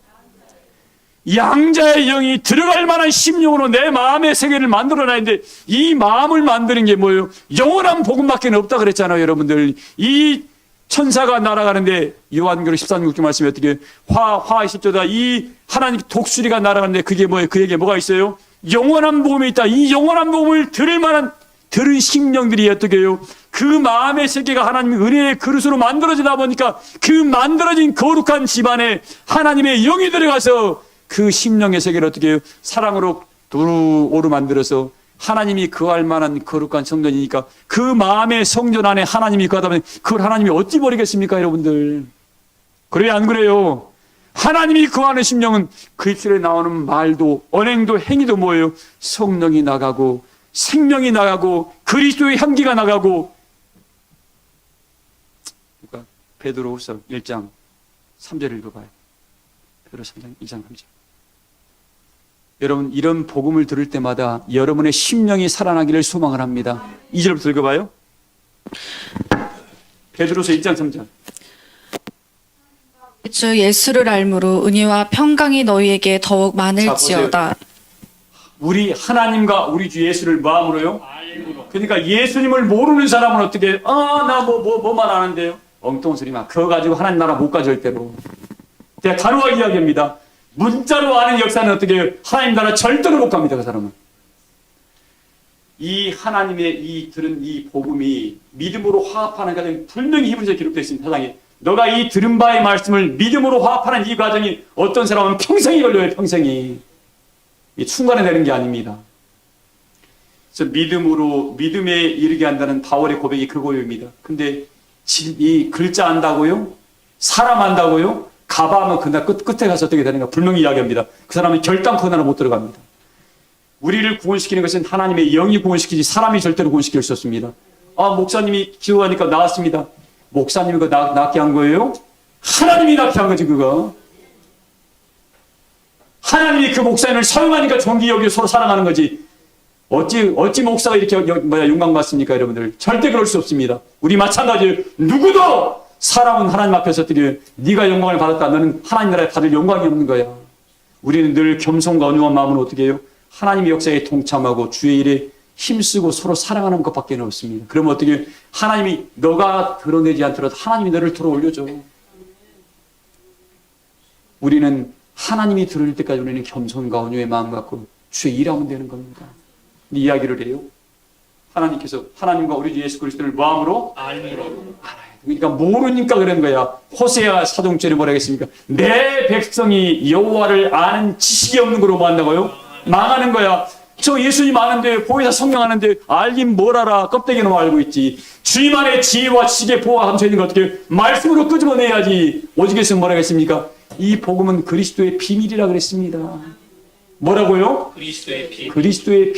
양자의 영이 들어갈 만한 심령으로 내 마음의 세계를 만들어놔야하는데 이 마음을 만드는 게 뭐예요? 영원한 복음밖에 없다 그랬잖아요, 여러분들. 이 천사가 날아가는데 요한계시록 13장 말씀에 어떻게 화 있을지어다 이 하나님 독수리가 날아가는데 그게 뭐예요? 그에게 뭐가 있어요? 영원한 복음이 있다. 이 영원한 복음을 들을 만한 들은 심령들이 어떻게 해요? 그 마음의 세계가 하나님의 은혜의 그릇으로 만들어지다 보니까 그 만들어진 거룩한 집안에 하나님의 영이 들어가서 그 심령의 세계를 어떻게 해요? 사랑으로 두루오르 만들어서 하나님이 거할 만한 거룩한 성전이니까 그 마음의 성전 안에 하나님이 거하다 보니 그걸 하나님이 어찌 버리겠습니까, 여러분들? 그래요, 안 그래요? 하나님이 거하는 심령은 그 입술에 나오는 말도 언행도 행위도 뭐예요? 성령이 나가고 생명이 나가고 그리스도의 향기가 나가고. 그러니까 베드로후서 1장 3절을 읽어봐요. 베드로 3장 1장 3절. 여러분 이런 복음을 들을 때마다 여러분의 심령이 살아나기를 소망을 합니다. 2절부터 읽어봐요. 베드로서 1장 3절. 주 예수를 알므로 은혜와 평강이 너희에게 더욱 많을지어다. 우리 하나님과 우리 주 예수를 마음으로요? 그러니까 예수님을 모르는 사람은 어떻게 나 뭐만 아는데요? 엉뚱한 소리 막 그거 가지고 하나님 나라 못 가 절대로. 제가 단호하게 이야기합니다. 문자로 아는 역사는 어떻게 하나님 나라 절대로 못 갑니다. 그 사람은. 이 하나님의 들은 이 복음이 믿음으로 화합하는 과정이 분명히 히브리서에 기록되어 있습니다. 사장에 너가 이 들은 바의 말씀을 믿음으로 화합하는 이 과정이 어떤 사람은 평생이 걸려요. 평생이. 이 순간에 되는 게 아닙니다. 그래서 믿음에 이르게 한다는 바울의 고백이 그거입니다. 근데 이 글자 안다고요? 사람 안다고요? 가봐하면 그날 끝에 가서 어떻게 되는가 분명히 이야기합니다. 그 사람은 결단코 하나 못 들어갑니다. 우리를 구원시키는 것은 하나님의 영이 구원시키지 사람이 절대로 구원시킬 수 없습니다. 아, 목사님이 기도하니까 나았습니다. 목사님이 그거 낫게 한 거예요? 하나님이 낫게 한 거지, 그거. 하나님이 그 목사님을 사용하니까 존귀 여기고 서로 사랑하는 거지. 어찌 목사가 이렇게 영광받습니까, 여러분들? 절대 그럴 수 없습니다. 우리 마찬가지예요. 누구도 사람은 하나님 앞에서 어떻게 네가 영광을 받았다. 너는 하나님 나라에 받을 영광이 없는 거야. 우리는 늘 겸손과 온유한 마음으로 어떻게 해요? 하나님의 역사에 동참하고 주의 일에 힘쓰고 서로 사랑하는 것밖에 없습니다. 그러면 어떻게 해요? 하나님이 너가 드러내지 않더라도 하나님이 너를 들어 올려줘. 우리는 하나님이 들을 때까지 우리는 겸손과 온유의 마음 갖고 주의 일하면 되는 겁니다. 이야기를 해요. 하나님께서 하나님과 우리 주 예수 그리스도를 마음으로 알아야 돼. 그러니까 모르니까 그런 거야. 호세아 사도행전에 뭐라 했습니까? 내 백성이 여호와를 아는 지식이 없는 거로 뭐 한다고요? 망하는 거야. 저 예수님 아는데 보혜사 성경 아는데 알긴 뭘 알아. 껍데기는 알고 있지. 주님 안에 지혜와 지식의 보호가 감춰 있는 거 어떻게 말씀으로 끄집어내야지. 오직에서 뭐라 했습니까? 이 복음은 그리스도의 비밀이라 그랬습니다. 뭐라고요? 그리스도의 비밀. 그리스도의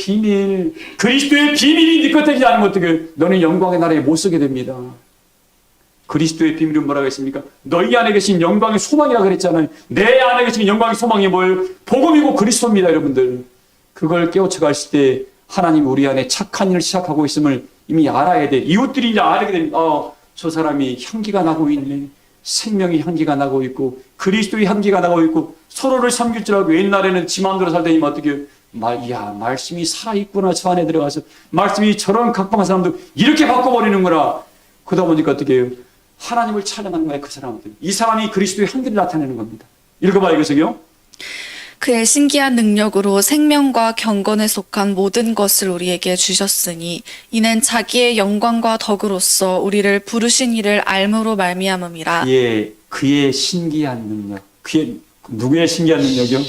비밀이 네 끝에지 않으면 어떻게 너는 영광의 나라에 못 서게 됩니다. 그리스도의 비밀은 뭐라고 했습니까? 너희 안에 계신 영광의 소망이라 그랬잖아요. 내 안에 계신 영광의 소망이 뭐예요? 복음이고 그리스도입니다, 여러분들. 그걸 깨우쳐 가실 때 하나님 우리 안에 착한 일을 시작하고 있음을 이미 알아야 돼. 이웃들이 이제 알게 됩니다. 저 사람이 향기가 나고 있네. 생명의 향기가 나고 있고 그리스도의 향기가 나고 있고 서로를 섬길 줄 알고 옛날에는 지 마음대로 살더니 어떻게 말씀이 살아있구나. 저 안에 들어가서 말씀이 저런 각박한 사람도 이렇게 바꿔버리는구나. 그러다 보니까 어떻게 해요? 하나님을 찬양하는 거예요. 그 사람들. 이 사람이 그리스도의 향기를 나타내는 겁니다. 읽어봐요. 이것을요. 그의 신기한 능력으로 생명과 경건에 속한 모든 것을 우리에게 주셨으니 이는 자기의 영광과 덕으로서 우리를 부르신 이를 알므로 말미암음이라. 예, 그의 신기한 능력. 누구의 신기한 능력이요?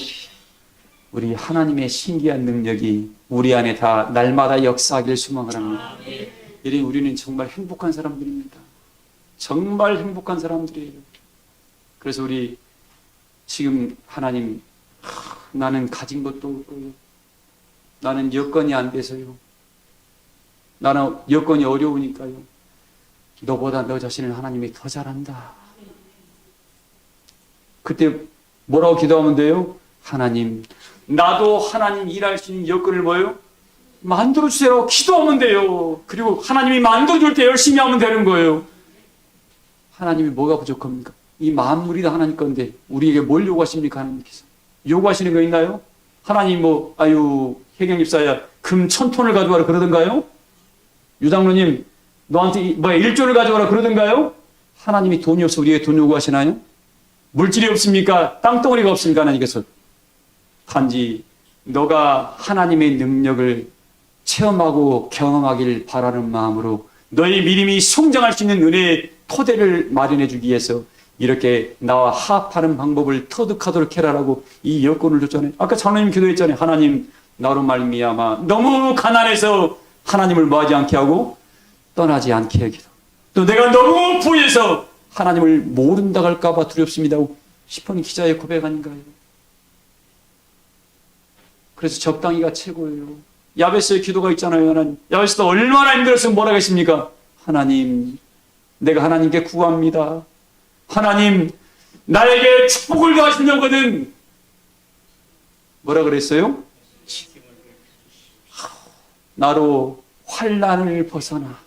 우리 하나님의 신기한 능력이 우리 안에 다 날마다 역사하길 소망을 합니다. 이래 우리는 정말 행복한 사람들입니다. 정말 행복한 사람들이에요. 그래서 우리 지금 하나님 나는 가진 것도 없고요. 나는 여건이 안 돼서요. 나는 여건이 어려우니까요. 너보다 너 자신을 하나님이 더 잘한다. 그때 뭐라고 기도하면 돼요? 하나님, 나도 하나님 일할 수 있는 여건을 뭐예요? 만들어주세요. 기도하면 돼요. 그리고 하나님이 만들어줄 때 열심히 하면 되는 거예요. 하나님이 뭐가 부족합니까? 이 만물이 다 하나님 건데 우리에게 뭘 요구하십니까? 하나님께서 요구하시는 거 있나요? 하나님 혜경 집사야 금 1000톤을 가져와라 그러던가요? 유장로님 너한테 1조를 가져와라 그러던가요? 하나님이 돈이 없어 우리에게 돈 요구하시나요? 물질이 없습니까? 땅덩어리가 없습니까? 하나님께서 단지 너가 하나님의 능력을 체험하고 경험하길 바라는 마음으로 너의 믿음이 성장할 수 있는 은혜의 토대를 마련해 주기 위해서 이렇게 나와 합하는 방법을 터득하도록 해라라고 이 여건을 줬잖아요. 아까 장로님 기도했잖아요. 하나님 나로 말미암아 너무 가난해서 하나님을 뭐하지 않게 하고 떠나지 않게 하기도 또 내가 너무 부해서 하나님을 모른다 할까 봐 두렵습니다 싶은 기자의 고백 아닌가요? 그래서 적당히가 최고예요. 야베스의 기도가 있잖아요. 하나님 야베스도 얼마나 힘들었으면 뭐라고 했습니까? 하나님 내가 하나님께 구합니다. 하나님 나에게 축복을 더하시려거든 뭐라 그랬어요? 나로 환난을 벗어나.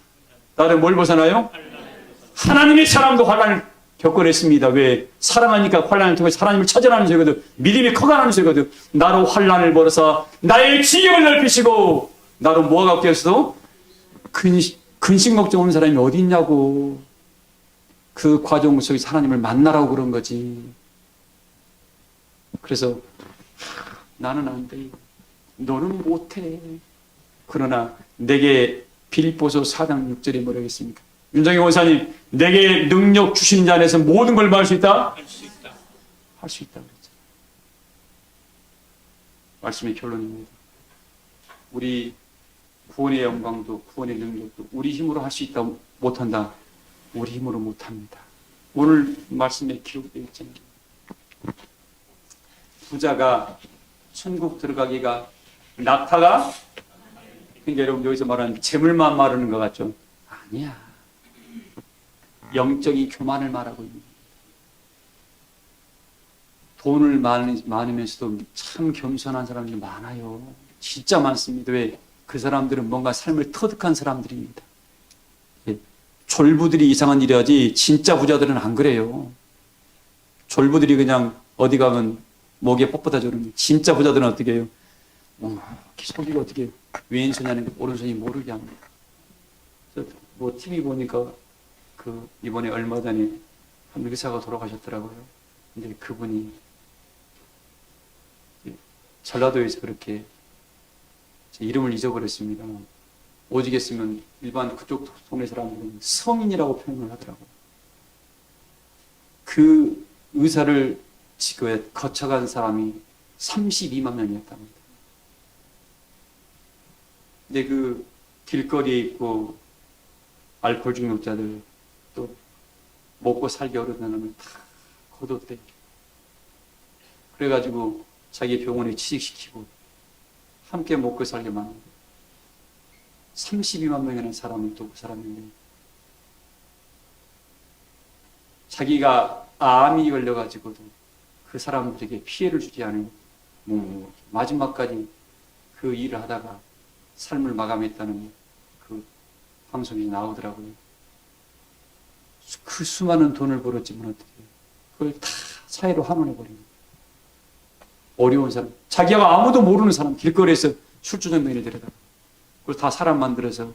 나를 뭘 벗어나요? 하나님의 사람도 환난을 겪어냈습니다. 왜? 사랑하니까 환난을 통해 하나님을 찾아나는 죄거든. 믿음이 커가는 죄거든. 나로 환난을 벌어서 나의 지경을 넓히시고 나로 뭐가 갖게 했어? 근심 걱정 없는 사람이 어디 있냐고. 그 과정 속에서 하나님을 만나라고 그런 거지. 그래서 나는 안 돼. 너는 못해. 그러나 내게 빌립보서 4장 6절에 뭐라고 했습니까? 윤정희 원사님, 내게 능력 주신 자 안에서 모든 걸 뭐 할 수 있다? 할 수 있다. 할 수 있다 그랬죠. 말씀의 결론입니다. 우리 구원의 영광도 구원의 능력도 우리 힘으로 할 수 있다 못한다. 우리 힘으로 못합니다. 오늘 말씀에 기록되어 있잖아요. 부자가 천국 들어가기가 낙타가, 그러니까 여러분 여기서 말하는 재물만 말하는 것 같죠? 아니야. 영적인 교만을 말하고 있는 거예요. 돈을 많으면서도 참 겸손한 사람들이 많아요. 진짜 많습니다. 왜? 그 사람들은 뭔가 삶을 터득한 사람들입니다. 졸부들이 이상한 일을 하지 진짜 부자들은 안 그래요. 졸부들이 그냥 어디 가면 목에 뻣뻣하죠. 그러면 진짜 부자들은 어떻게 해요? 속이가 어떻게 해요? 왼손이 오른손이 모르게 합니다. 뭐 TV 보니까 이번에 얼마 전에 한 의사가 돌아가셨더라고요. 근데 그분이 전라도에서 그렇게 제 이름을 잊어버렸습니다. 오직했으면 일반 그쪽 동네 사람들은 성인이라고 표현을 하더라고요. 그 의사를 지금 거쳐간 사람이 32만 명이었답니다. 근데 그 길거리에 있고 알코올 중독자들 또 먹고 살기 어려운 사람을 다 거뒀대. 그래가지고 자기 병원에 취직시키고 함께 먹고 살게 만든 32만 명이라는 사람은 또 그 사람인데, 자기가 암이 걸려가지고도 그 사람들에게 피해를 주지 않은 마지막까지 그 일을 하다가 삶을 마감했다는 그 방송이 나오더라고요. 그 수많은 돈을 벌었지만 어떻게 그걸 다 사회로 환원해버립니다. 어려운 사람, 자기가 아무도 모르는 사람, 길거리에서 술주정뱅이를 데려다가 그걸 다 사람 만들어서,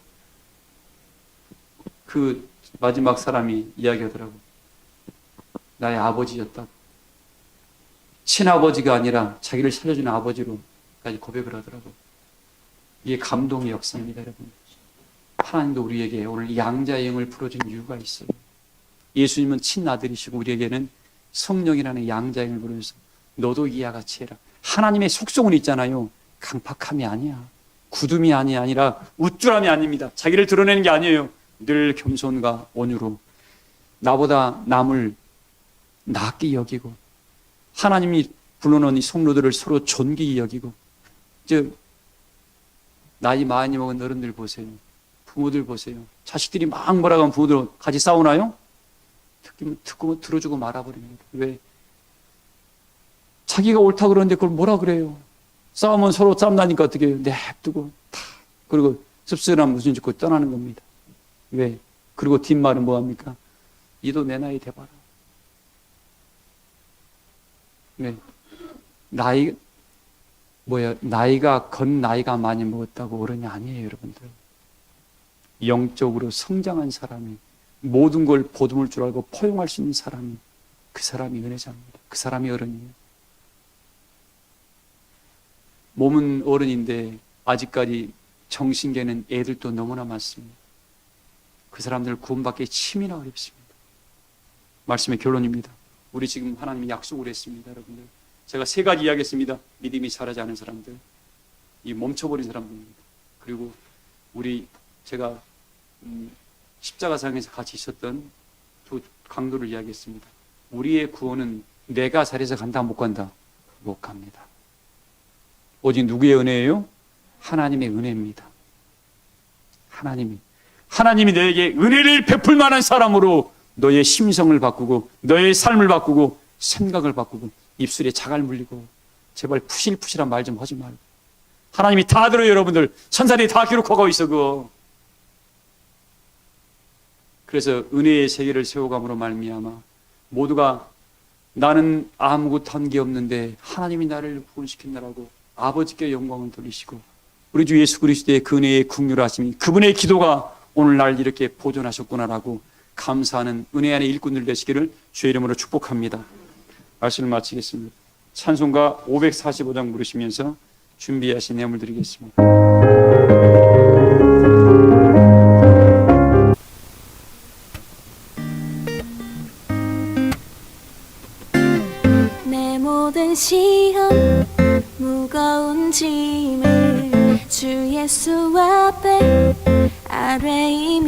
그 마지막 사람이 이야기하더라고. 나의 아버지였다고. 친아버지가 아니라 자기를 살려주는 아버지로까지 고백을 하더라고. 이게 감동의 역사입니다, 여러분. 하나님도 우리에게 오늘 양자의 영을 풀어준 이유가 있어요. 예수님은 친아들이시고 우리에게는 성령이라는 양자의 영을 불어줘서 너도 이와 같이 해라. 하나님의 속성은 있잖아요. 강팍함이 아니야. 굳음이 아니라 우쭐함이 아닙니다. 자기를 드러내는 게 아니에요. 늘 겸손과 온유로 나보다 남을 낮게 여기고, 하나님이 불러놓은 이 성도들을 서로 존귀히 여기고, 나이 많이 먹은 어른들 보세요. 부모들 보세요. 자식들이 막 뭐라고 하면 부모들 같이 싸우나요? 듣고 들어주고 말아버립니다. 왜? 자기가 옳다 그러는데 그걸 뭐라 그래요? 싸우면 서로 싸움 나니까 어떻게 해요? 냅두고 다, 그리고 씁쓸한 무슨 짓고 떠나는 겁니다. 왜? 그리고 뒷말은 뭐합니까? 이도 내 나이 돼봐라. 왜? 나이가 많이 먹었다고 어른이 아니에요, 여러분들. 영적으로 성장한 사람이, 모든 걸 보듬을 줄 알고 포용할 수 있는 사람이, 그 사람이 은혜자입니다. 그 사람이 어른이에요. 몸은 어른인데 아직까지 정신계는 애들도 너무나 많습니다. 그 사람들 구원받기 치밀하 어렵습니다. 말씀의 결론입니다. 우리 지금 하나님이 약속을 했습니다, 여러분들. 제가 세 가지 이야기했습니다. 믿음이 자라지 않은 사람들, 이 멈춰버린 사람들입니다. 그리고 제가 십자가상에서 같이 있었던 두 강도를 이야기했습니다. 우리의 구원은 내가 잘해서 간다, 못 간다? 못 갑니다. 오직 누구의 은혜예요? 하나님의 은혜입니다. 하나님이 너에게 은혜를 베풀 만한 사람으로 너의 심성을 바꾸고, 너의 삶을 바꾸고, 생각을 바꾸고, 입술에 자갈 물리고, 제발 푸실푸실한 말 좀 하지 말고. 하나님이 다 들어요, 여러분들. 천사들이 다 기록하고 있어, 그거. 그래서 은혜의 세계를 세워감으로 말미암아 모두가 나는 아무것도 한 게 없는데 하나님이 나를 구원시킨다라고 아버지께 영광을 돌리시고, 우리 주 예수 그리스도의 그 은혜의 긍휼하심이, 그분의 기도가 오늘날 이렇게 보존하셨구나라고 감사하는 은혜 안에 일꾼들 되시기를 주의 이름으로 축복합니다. 말씀을 마치겠습니다. 찬송가 545장 부르시면서 준비하신 예물 드리겠습니다. 주 앞에 아뢰이